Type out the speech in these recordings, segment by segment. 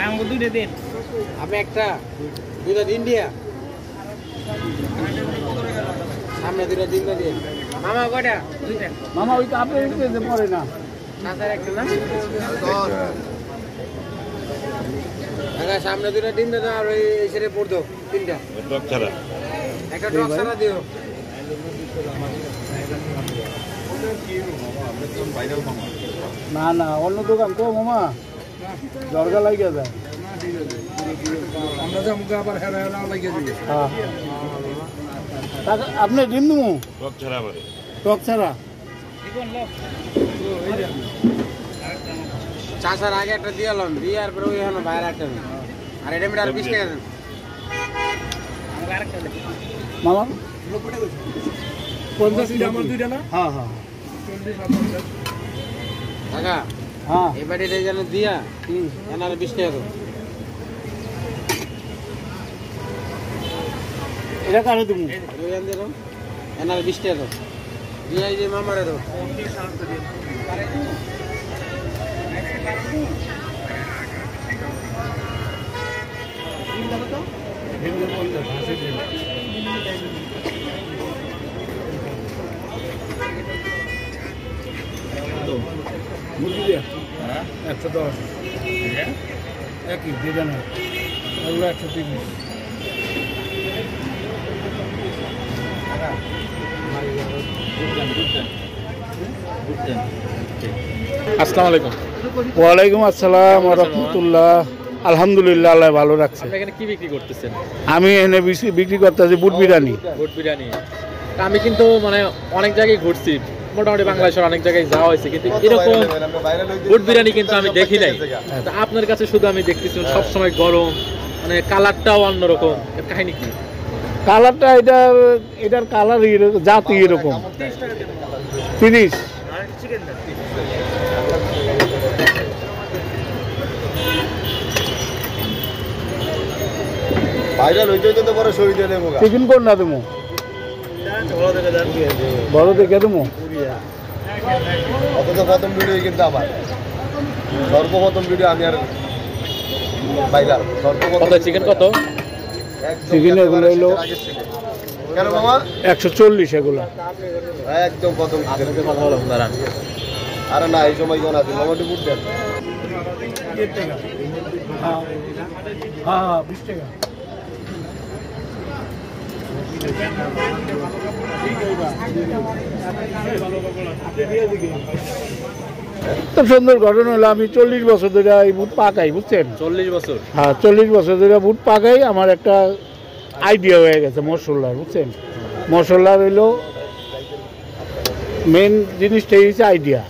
আমাকে দুইটা দিন। আমি একটা দুইটা ইন্ডিয়া সামনে দুইটা তিনটা দিন। মামা কয়টা? দুইটা। মামা ওই কাপে পরে না। চাচার একটা না? সামনে দুইটা তিনটা দাও আর ওই ছেড়ে পড়তো তিনটা। টক ছাড়া একটা টক ছাড়া দিও। না না অন্য দোকান তো মামা দরকার লাগিয়ে যায়। আমরা মুখে আবার লাগিয়ে দিই। আপনি ডিম দেবো টক ছাড়া আবার টক ছাড়া। চাচার আগে একটা দিয়ে এলাম দিয়ে আর পরে ওই এখন বাইরে একটা নেই আর এটা মিটার 20 টাকা দেন মামা 50 আমার দুইটা না। হ্যাঁ হ্যাঁ টাকা হ্যাঁ এবারে এটা যেন দিয়া এনার 20 টাকা দেন। এটা কারে দেবো? এনার 20 টাকা দেন দিয়া এই যে মামারে দাও। মুরগি দিয়া 110 একই দিয়ে না এগুলো 130। আসসালামু আলাইকুম। ওয়ালাইকুম আসসালাম ওয়া রাহমাতুল্লাহ। আলহামদুলিল্লাহ আল্লাহ ভালো রাখছে। আপনি এখানে কি বিক্রি করতেছেন? আমি এখানে বিক্রি করতেছি বুট বিরিয়ানি। বুট বিরিয়ানি। আমি কিন্তু মানে অনেক জায়গায় ঘুরছি, মোটামুটি বাংলাদেশের অনেক জায়গায় যাওয়া হয়েছে, কিন্তু এরকম বুট বিরিয়ানি কিন্তু আমি দেখি নাই। আপনার কাছে শুধু আমি দেখতেছি সবসময় গরম, মানে কালারটাও অন্যরকম। এর কাহিনী কি? কালারটা এটার কালার জাতি এরকম। 30 ভাইরাল হইতে হইতে তো বড় শহীদ হয়ে যাবো। চিকেন কোন না দেবো? বড় দেখে দেবো। অত তো প্রথম ভিডিও কিন্তু আমার সর্বপ্রথম ভিডিও আমি আর ভাইরাল কত চিকেন? কত চিকেন? এগুলো হলো কেন মামা 140 এগুলো একদম প্রথম কথা বলো দাঁড়ান। আরে না এই সময় কোন আছে মোটামুটি বুট দেন। হ্যাঁ হ্যাঁ 20 টাকা। খুব সুন্দর ঘটনা হলো আমি 40 বছর ধরে এই বুট পাকাই, বুঝছেন? 40 বছর? হ্যাঁ 40 বছর ধরে বুট পাকাই। আমার একটা আইডিয়া হয়ে গেছে মশলার, বুঝছেন? মশলার হইলো মেন জিনিসটাই হচ্ছে আইডিয়া।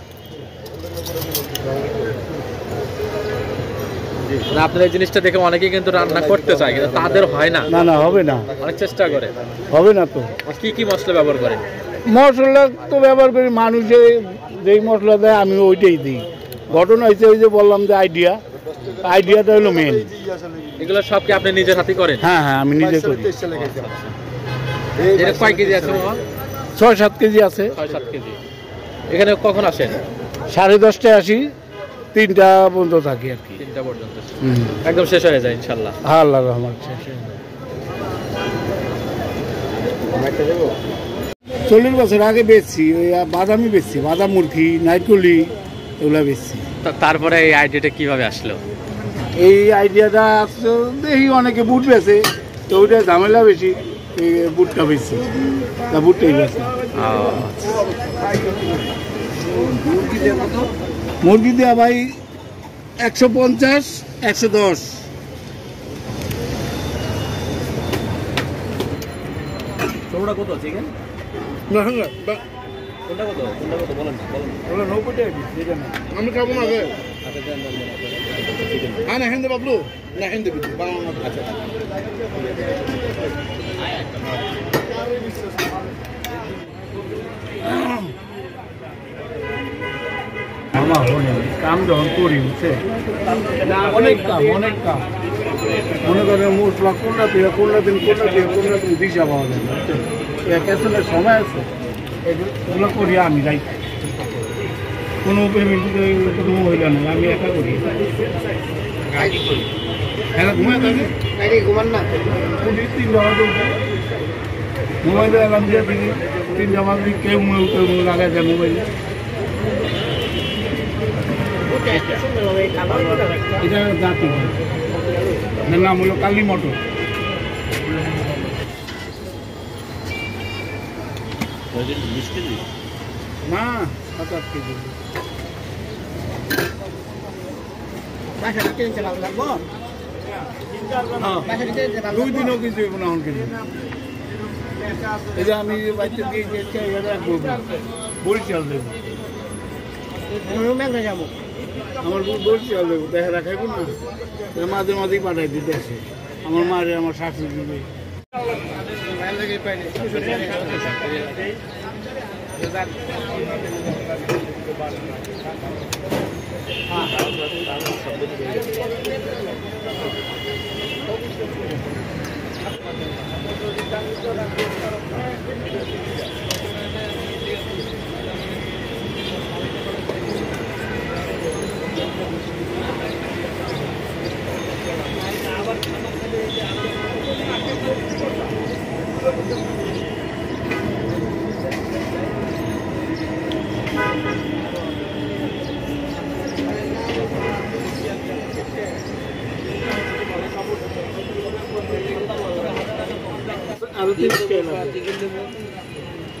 আপনার এই জিনিসটা দেখে অনেকেই কিন্তু রান্না করতে চায়, কিন্তু তাদের হয় না। না না হবে না, অনেক চেষ্টা করে, হবে না তো। কি কি মশলা ব্যবহার করেন? মশলা তো ব্যবহার করি, মানুষে যেই মশলা দেয় আমি ওইটাই দিই। ঘটনা হয়েছে ওই যে বললাম যে আইডিয়াটা হলো মেন। এগুলো সব কি আপনি নিজের হাতে করেন? হ্যাঁ হ্যাঁ আমি নিজে করি। এটা কয় কেজি আছে মামা? 6-7 কেজি আছে। 6-7 কেজি। এখানে কখন আসেন? 10:30টায় আসি, 3টা পর্যন্ত থাকি আর কি। 3টা পর্যন্ত একদম শেষ হয়ে যায় ইনশাল্লাহ। হ্যাঁ আল্লাহর রহমত শেষ হয়ে যায়। 40 বছর আগে বেচছি, ওই বাদামি বেচছি, বাদাম মুরগি, নাইটকলি এগুলো বেচছি। তারপরে এই আইডিয়াটা কিভাবে আসলো? এই আইডিয়াটা আসছে দেখি অনেকে বুট বেছে, তো ওইটা ঝামেলা বেশি, এই বুটটা বেচছি, তা বুটটাই বেছে। মুরগি দেওয়া ভাই 150, 110। ছোটটা কত চিকেন? না হ্যাঁ কোনটা কত? কোনটা কত বলেন না, বলেন। ওগুলো 90 টাকা পিস, এটা না আমি খাবো না আগে। আচ্ছা দেন দেন চিকেন। হ্যাঁ না হিন্দে বাবলু, না হিন্দে বিদ্যুৎ বাংলা। আচ্ছা আমার কাম যখন করি বুঝছে, অনেক কাম মনে করেন মশলা কোনটা দিয়ে কোনটা দিন দিশা পাওয়া যায় না, বুঝছেন? সময় আছে, এগুলো করি আমি যাই, কোনো পেমেন্ট কোনো মহিলা নেই, আমি একা করি। হ্যাঁ ঘুমায় থাকে ঘুমান না 3 জামা মোবাইলে অ্যালার্ম দিয়ে দিই 3 জামা দিই কেউ লাগাই দেয় মোবাইলে এটা জাতি এর নাম হলো কালী মটর না 7-8 কেজি দুই দিনও কিছু না কিন্তু এই যে আমি বাচ্চা দিয়ে বরিশাল দেবো আমার বরিশাল দেবো দেখা রাখাইবো না মাঝে মাঝেই পাঠাই দিতে আসে আমার মারে আমার শাশুড়ি দিবে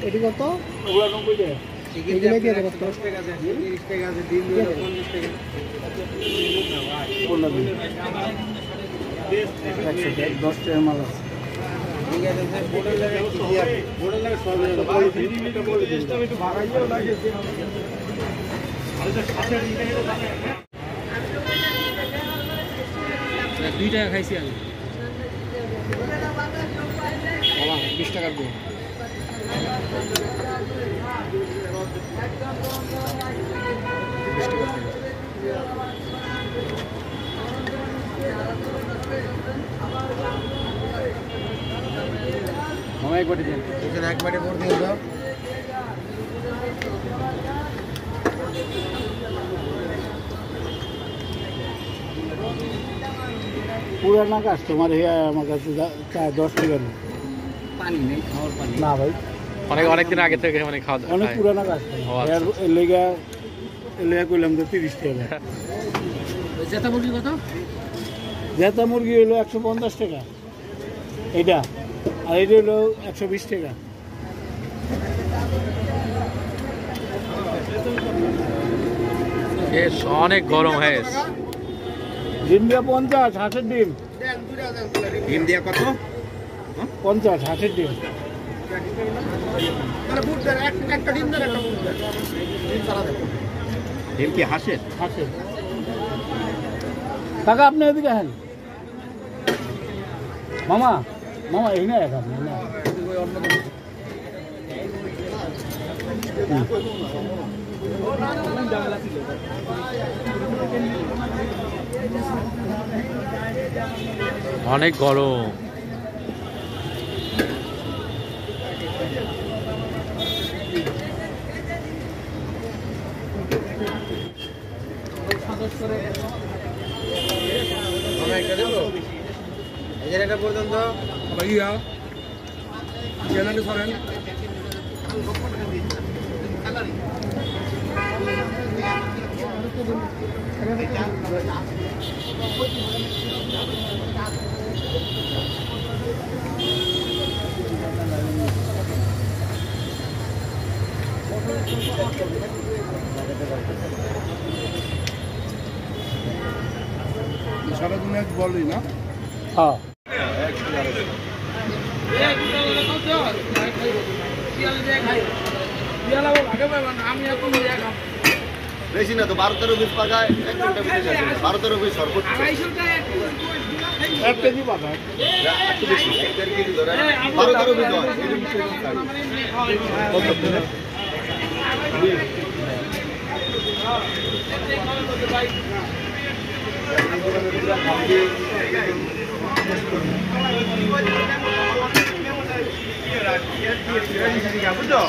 এটি কত 90 টাকা এগুলো কি কত 10 টাকা আছে 30 টাকা আছে দিন 50 টাকা 10 টাকা মাল আছে ঠিক আছে স্যার বোর্ডের লাগে কি আছে বোর্ডের লাগে সব এটা বলে দিন একটু ভাড়াইও লাগে আচ্ছা 60 টাকা 2 টাকা খাইছি আমি 20 টাকার গো এক বাটি দিন এখানে এক বাটি ভর দিয়ে দাও পুরানা কাস্টমার আমার কাছে 10 টাকা পানি নেই খাওয়ার পানি না ভাই অনেক দিন আগে থেকে মানে খাওয়া অনেক পুরানা কাস্টমার এর লেগা কইলাম তো 30 টাকা জেতা মুরগি কত জেতা মুরগি হলো 150 টাকা এটা আর এটা হলো 120 টাকা অনেক গরম হয়ে ডিম দিয়া 50 হাঁসের ডিম ডিম দিয়া কত 50 হাঁসের ডিম ডিম কি হাঁসের হাঁসের কাকা আপনি এদিকে আসেন মামা মামা এই না এখন না অনেক গরম এটা পর্যন্ত ভাইয়া চ্যানেলে সরেন সারা দুনিয়া বলি না হ্যাঁ বেশি না তো 12-13 পিস পাকায় 1 ঘন্টা বেশি 12-13 পিস সর্বোচ্চ 1 কেজি পাকায় একটু বেশি 1.5 কেজি ধরে 12-13 পিস হয় বুঝছো